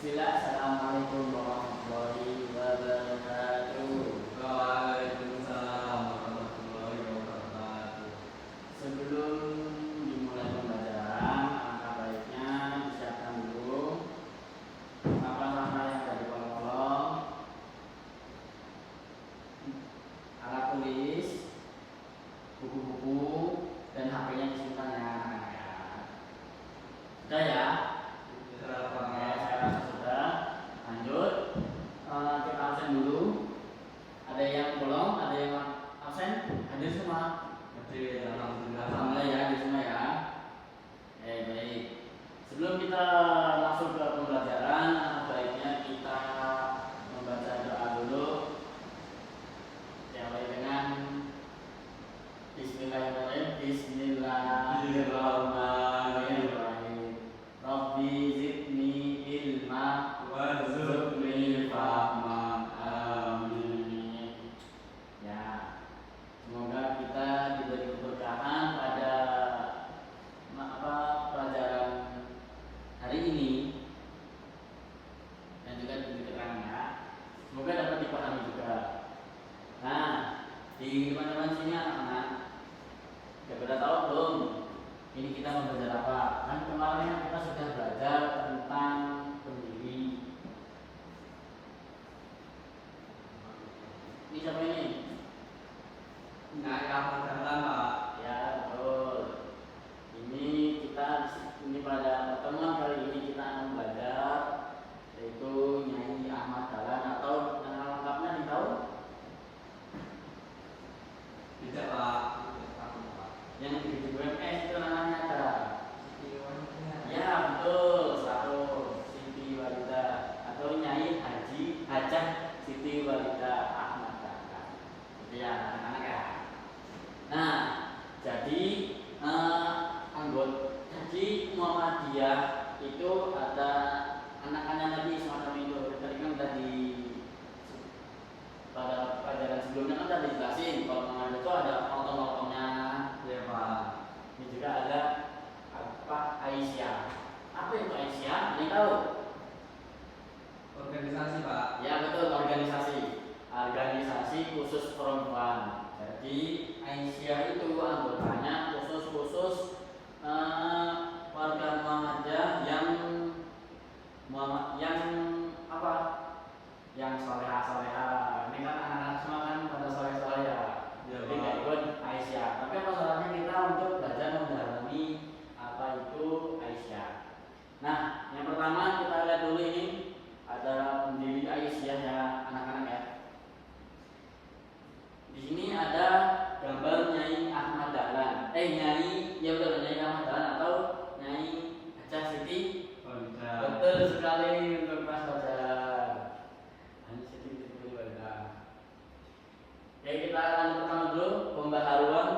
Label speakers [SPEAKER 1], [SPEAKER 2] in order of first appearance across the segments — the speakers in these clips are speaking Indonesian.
[SPEAKER 1] Bismillah, Assalamualaikum warahmatullahi wabarakatuh.
[SPEAKER 2] Waalaikumsalam warahmatullahi wabarakatuh.
[SPEAKER 1] Sebelum dimulai pembelajaran, alangkah baiknya disiapkan dulu papan sampah yang ada di kolom-kolom, alat tulis, buku-buku, dan HP-nya disimpan ya. Sudah ya? Oke, saya rasa sudah. Lanjut, kita absen dulu. Ada yang bolong, ada yang absen? Hadir semua?
[SPEAKER 2] Hadir, alhamdulillah.
[SPEAKER 1] Alhamdulillah ya, hadir semua ya. Baik. Sebelum kita masuk ke pembelajaran, baiknya kita membaca doa dulu. Yang dengan Bismillahirrahmanirrahim. Bismillahirrahmanirrahim. Rabbi zidni ilma warzuqni fahma. Amin. Ya, semoga kita diberi keberkahan pada pelajaran hari ini dan juga diberi keterangannya. Semoga dapat dipahami juga. Nah, di teman-teman sini anak-anak, sudah pada tahu belum? Ini kita mau belajar apa? Kan kemarin kita sudah belajar tentang pendiri. Ini siapa ini?
[SPEAKER 2] Nyai Ahmad Dahlan, Pak.
[SPEAKER 1] Ya, betul. Ini pada pertemuan kali ini kita akan belajar yaitu Nyai Ahmad Dahlan, atau nama lengkapnya ditahu?
[SPEAKER 2] Tidak, Pak.
[SPEAKER 1] Yang di WMS itu namanya ada. Ya, betul. Satu Siti Walida atau Nyai Haji Hajah Siti Walida Ahmad Dahlan. Itu ya anak-anak ya. Nah, jadi anggota Haji Muhammadiyah itu ada anak-anak lagi semacam itu. Tadi kan tadi pada pelajaran sebelumnya kan tadi dijelasin kalau Muhammadiyah itu ada kelompok-kelompoknya.
[SPEAKER 2] Ya, Pak.
[SPEAKER 1] Ini juga ada Aisyah. Apa itu Aisyah? Ada yang tahu?
[SPEAKER 2] Organisasi, Pak.
[SPEAKER 1] Ya, betul, organisasi khusus perempuan. Jadi Aisyah itu anggotanya khusus warga Muhammadiyah yang apa? Yang soleha. Ini kan anak-anak semua kan pada soleh-soleh ya.
[SPEAKER 2] Ya,
[SPEAKER 1] Jadi nggak ikut Aisyah. Tapi apa salahnya kita untuk belajar mendalami apa itu Aisyah. Nah, yang pertama kita lihat dulu ini ada pendiri Aisyah ya anak-anak ya. Di sini ada gambar Nyai Ahmad Dahlan. Nyai Ahmad Dahlan atau Nyai Hajah Siti
[SPEAKER 2] Walida.
[SPEAKER 1] Betul sekali untuk Mas Fajar. Hanya Siti Walida. Oke, kita lanjut pertama dulu pembaharuan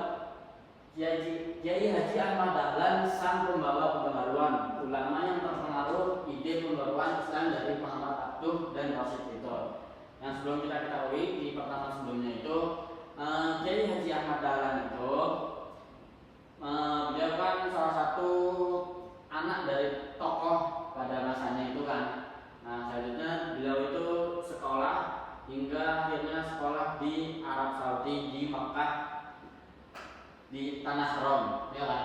[SPEAKER 1] Kiai Haji Ahmad Dahlan, sang pembawa pembaharuan, ulama yang terpengaruh ide pembaruan Islam dari Muhammad Abduh dan Rasid Tito. Yang sebelum kita ketahui di pertemuan sebelumnya itu Kiai Haji Ahmad Dahlan itu beliau kan salah satu anak dari tokoh pada masanya itu kan. Nah, selanjutnya beliau itu sekolah hingga akhirnya sekolah di Arab Saudi, di Mekah, di tanah haram, ya kan?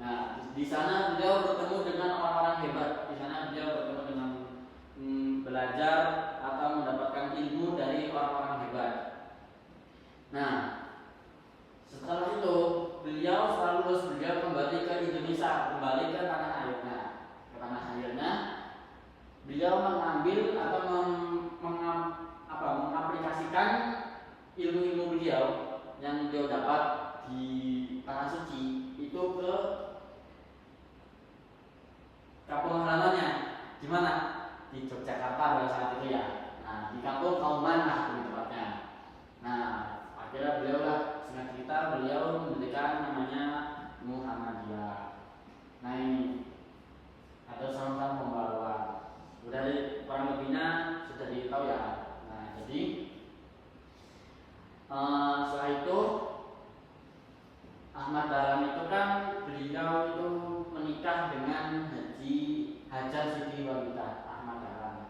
[SPEAKER 1] Nah, di sana beliau bertemu dengan orang-orang hebat. Di sana beliau bertemu dengan belajar atau mendapatkan ilmu dari orang-orang hebat. Nah, setelah itu beliau kembali ke Indonesia, kembali ke tanah airnya. Ke tanah airnya, beliau mengambil atau mengaplikasikan ilmu-ilmu beliau yang beliau dapat di tanah suci itu ke kampung halamannya. Di mana? Di Yogyakarta pada saat itu ya. Nah, di kampung Kauman lah di tempatnya. Nah, akhirnya beliau lah, singkat cerita beliau mendirikan namanya Muhammadiyah. Nah, ini atau sama-sama pembaruan. Sudah kurang lebihnya sudah ditahu ya. Nah, jadi setelah itu Ahmad Dahlan itu kan beliau itu menikah dengan Hajah Siti Walida Ahmad Dahlan.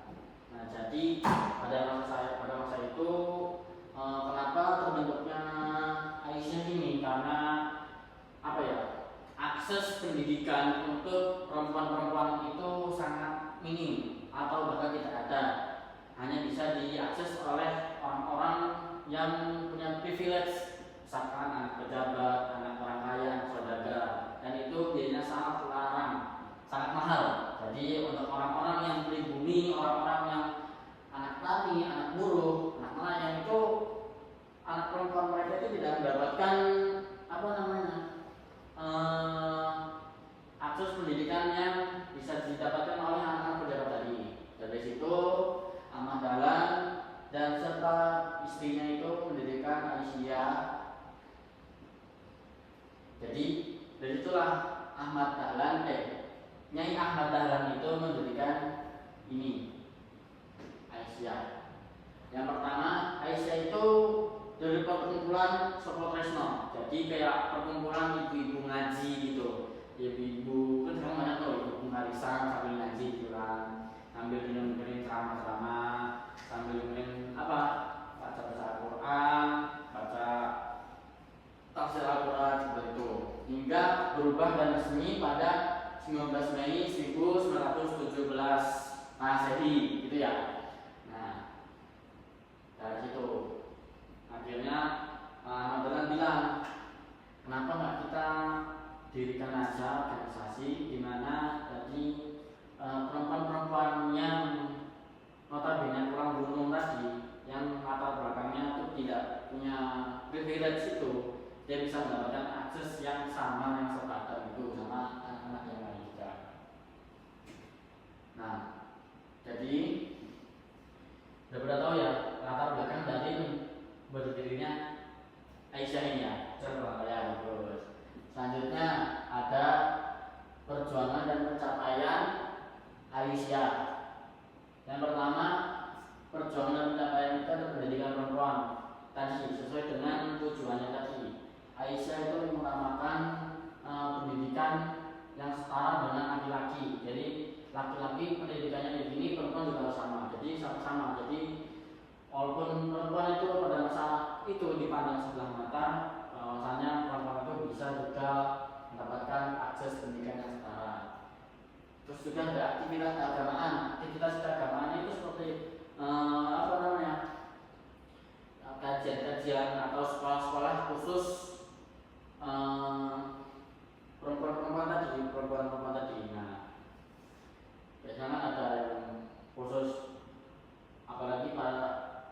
[SPEAKER 1] minim atau bahkan tidak ada, hanya bisa diakses oleh orang-orang yang punya privilege, misalkan anak pejabat, anak orang kaya, anak saudagar, dan itu biayanya sangat larang, sangat mahal. Jadi untuk orang-orang yang pribumi, orang-orang yang anak tani, anak buruh, anak nelayan itu, anak perempuan mereka itu tidak mendapatkan apa namanya akses pendidikan yang bisa didapatkan oleh anak-anak pejabat tadi. Dari situ Ahmad Dahlan dan serta istrinya itu mendirikan Aisyah. Jadi dari itulah Nyai Ahmad Dahlan itu mendirikan ini Aisyah. Yang pertama, Aisyah itu dari perkumpulan Sopo Tresno. Jadi kayak perkumpulan ibu-ibu ngaji gitu. Ibu-ibu kan sekarang banyak tuh ibu ngarisan sambil ngaji gitu kan, sambil dengerin ceramah-ceramah, sambil dengerin baca Al-Quran, baca tafsir Al-Quran seperti itu, hingga berubah dan resmi pada 19 Mei 1917 Masehi gitu ya. Nah, dari situ akhirnya Ahmad Dahlan bilang, kenapa nggak kita dirikan aja organisasi di mana tadi perempuan-perempuan yang notabene kurang beruntung tadi, yang latar belakangnya itu tidak punya privilege itu, dia bisa mendapatkan akses yang sama, yang sepadan itu sama anak-anak yang lain juga. Nah, jadi udah tahu ya latar belakang dari berdirinya Aisyah ini ya. Coba ya, bagus. Selanjutnya ada perjuangan dan pencapaian Aisyah. Yang pertama, perjuangan dan pencapaian itu adalah pendidikan perempuan tadi, sesuai dengan tujuannya tadi. Aisyah itu mengutamakan pendidikan yang setara dengan laki-laki. Jadi laki-laki pendidikannya kayak gini, perempuan juga harus sama. Jadi sama-sama. Jadi walaupun perempuan itu pada masa itu dipandang sebelah mata, bahwasanya perempuan itu bisa juga mendapatkan akses pendidikan yang setara. Terus juga ada aktivitas keagamaan. Aktivitas keagamaan itu seperti kajian-kajian atau sekolah-sekolah khusus perempuan-perempuan tadi. Nah, biasanya ada yang khusus, apalagi para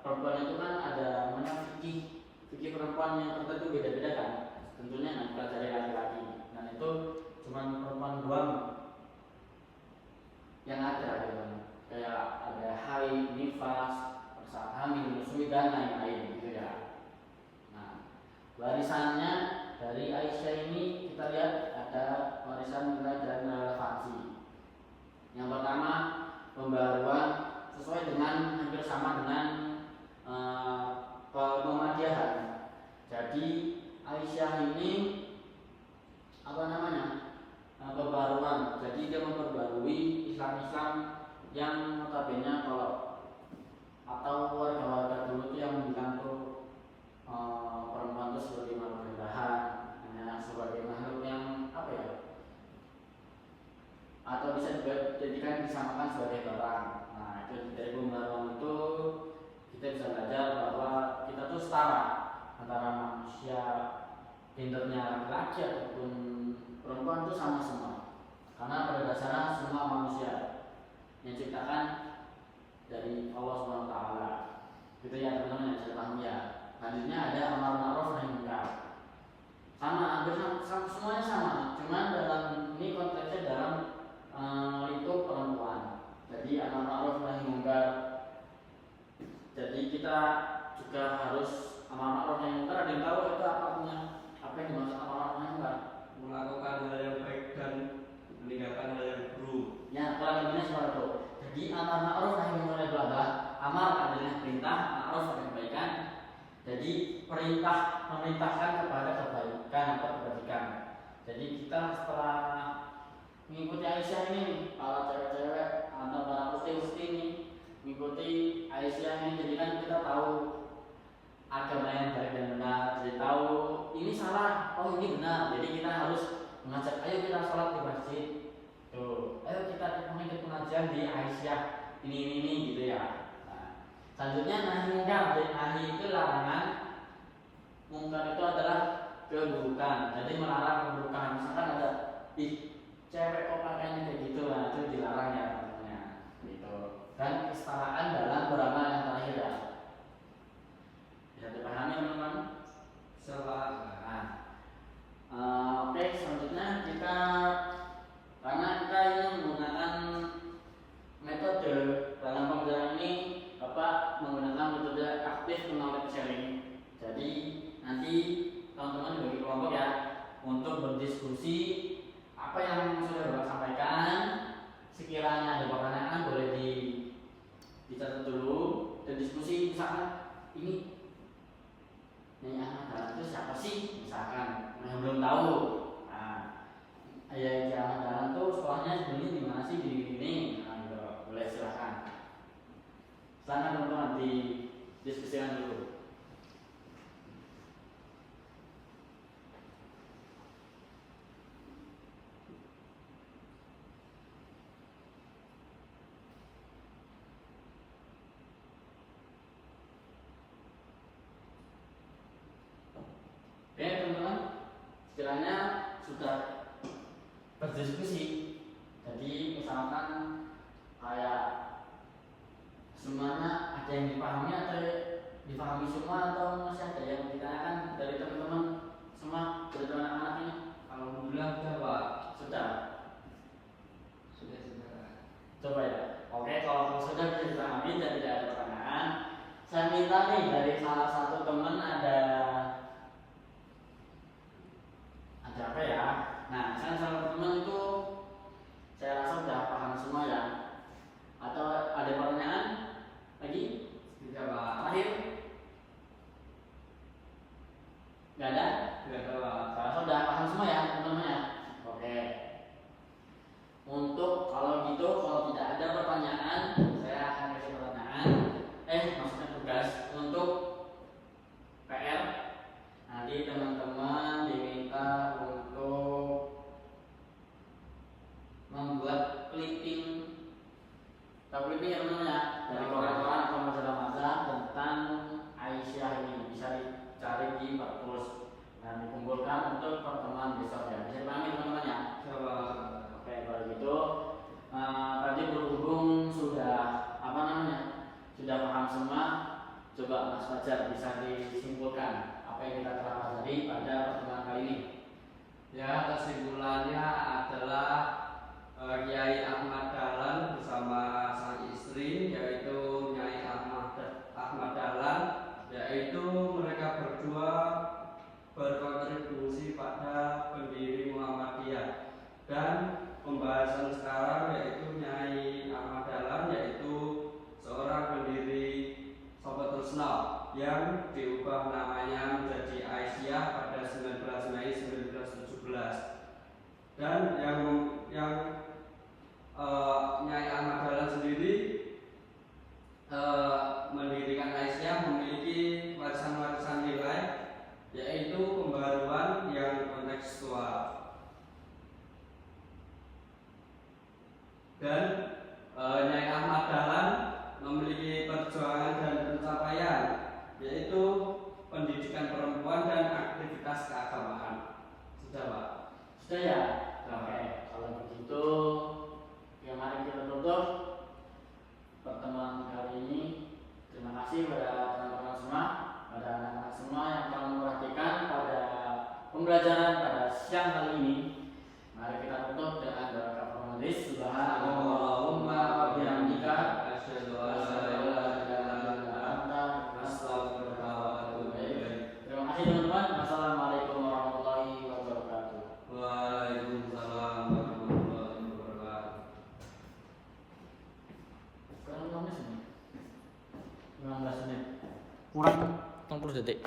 [SPEAKER 1] perempuan itu kan ada namanya fikih perempuan yang tertentu beda-beda kan. Tentunya yang dipelajari laki-laki, dan itu cuma perempuan doang yang ada gitu. Kayak ada haid, nifas, saat hamil, menyusui dan lain-lain gitu ya. Nah, warisannya dari Aisyah ini kita lihat ada warisan nilai dan relevansi. Yang pertama, pembaruan sesuai dengan hampir sama dengan Muhammadiyah. Jadi Aisyah ini pembaruan. Jadi dia memperbarui Islam-Islam yang notabene kalau atau warga-warga dulu itu yang bilang tuh perempuan itu sebagai makhluk rendahan, hanya sebagai makhluk yang atau bisa dijadikan disamakan sebagai barang. Nah, itu dari pembaruan itu kita bisa belajar bahwa kita tuh setara antara manusia gendernya laki-laki ataupun perempuan itu sama semua, karena pada dasarnya semua manusia yang diciptakan dari Allah SWT. Gitu ya teman-teman yang saya paham ya. Selanjutnya ada amar ma'ruf nahi munkar. Sama, hampir sama, semuanya sama. Cuman dalam ini konteksnya dalam lingkup perempuan. Jadi amar ma'ruf nahi munkar. Jadi kita juga harus amar ma'ruf nahi munkar. Ada yang tahu itu apa artinya? Apa yang dimaksud amar ma'ruf nahi munkar?
[SPEAKER 2] Melakukan hal yang baik dan meninggalkan hal yang buruk. Ya,
[SPEAKER 1] kurang lebihnya seperti itu. Jadi amar ma'ruf nahi munkar itu adalah amar adalah perintah, ma'ruf adalah kebaikan. Jadi perintah memerintahkan kepada kebaikan atau kebajikan. Jadi kita setelah mengikuti Aisyah ini, para cewek-cewek atau para usti-usti ini mengikuti Aisyah ini, jadi kan kita tahu agama yang baik dan benar. Jadi tahu ini salah, oh ini benar. Jadi kita harus mengajak, ayo kita sholat di masjid. Tuh, ayo kita mengikuti pengajian pengajian di Aisyah ini gitu ya. Nah, selanjutnya nahi mungkar. Nahi itu larangan, mungkar itu adalah keburukan. Jadi melarang keburukan. Misalkan ada cewek kok pakainya kayak gitu, nah itu dilarang ya tentunya gitu. Dan kesetaraan dalam beramal yang terakhir ya. Bisa dipahami teman-teman? Nah, oke, selanjutnya kita, karena kita ini menggunakan metode dalam pembelajaran ini, Bapak menggunakan metode active knowledge sharing. Jadi nanti teman-teman bagi kelompok ya untuk berdiskusi apa yang sudah Bapak sampaikan. Sekiranya ada pertanyaan boleh dicatat dulu dan diskusi. Misalkan ini Ahmad Dahlan itu siapa sih? Misalkan yang belum tahu. Nah, Ahmad Dahlan itu sekolahnya sebenarnya di mana sih? Di nah, gitu. Boleh silahkan. Silahkan teman-teman didiskusikan dulu. Oke teman-teman, sekiranya sudah berdiskusi, jadi misalkan kayak semuanya ada yang dipahami atau dipahami semua, atau masih ada yang ditanyakan dari teman-teman semua, dari anak-anak ini?
[SPEAKER 2] Alhamdulillah sudah Pak.
[SPEAKER 1] Sudah.
[SPEAKER 2] Sudah.
[SPEAKER 1] Coba ya. Oke, kalau sudah bisa dipahami dan tidak ada pertanyaan, saya minta nih dari salah satu teman ada apa ya? Nah, saya salah satu teman itu saya rasa sudah paham semua ya. Atau ada pertanyaan lagi?
[SPEAKER 2] Tidak Pak.
[SPEAKER 1] Terakhir? Gak ada?
[SPEAKER 2] Tidak ada Pak.
[SPEAKER 1] Saya rasa sudah paham semua ya teman-teman ya. Oke. Untuk kalau gitu, kalau tidak ada pertanyaan, saya akan kasih pertanyaan. Maksudnya tugas untuk PR. Nanti teman-teman diminta untuk membuat clipping. Tahu clipping ya teman-teman ya? Dari koran-koran atau majalah-majalah tentang Aisyah ini, bisa dicari di perpus dan dikumpulkan untuk pertemuan besok ya. Bisa dipahami teman-teman ya? Oke, kalau gitu tadi berhubung sudah sudah paham semua, coba Mas Fajar bisa disimpulkan apa yang kita telah pelajari pada pertemuan kali ini.
[SPEAKER 2] Ya, kesimpulannya adalah Kiai Ahmad Dahlan bersama sang istri yaitu Nyai Ahmad Dahlan, yaitu mereka berdua berkontribusi pada pendiri Muhammadiyah. Dan pembahasan sekarang yaitu Nyai Ahmad Dahlan, yaitu seorang pendiri Sobat Husna yang diubah namanya menjadi Aisyah pada 19 Mei 1917. Dan yang Nyai Ahmad Dahlan sendiri mendirikan Aisyah memiliki warisan-warisan nilai, yaitu pembaruan yang kontekstual. Dan Nyai Ahmad Dahlan memiliki perjuangan dan pencapaian, yaitu pendidikan perempuan dan aktivitas keagamaan. Sudah Pak?
[SPEAKER 1] Sudah ya? Oke, kalau begitu ya mari kita tutup pertemuan kali ini. Terima kasih pada teman-teman semua, pada anak-anak semua yang telah memperhatikan pada pembelajaran pada siang kali ini. Mari kita tutup dengan doa kafaratul majlis. Subhanallahumma wa bihamdika asyhadu an la ilaha illa anta astaghfiruka wa atubu ilaik. Terima kasih teman-teman. Wassalamualaikum warahmatullahi wabarakatuh.
[SPEAKER 2] Waalaikumsalam warahmatullahi wabarakatuh.
[SPEAKER 1] Sekarang 15 menit. Kurang 60 detik.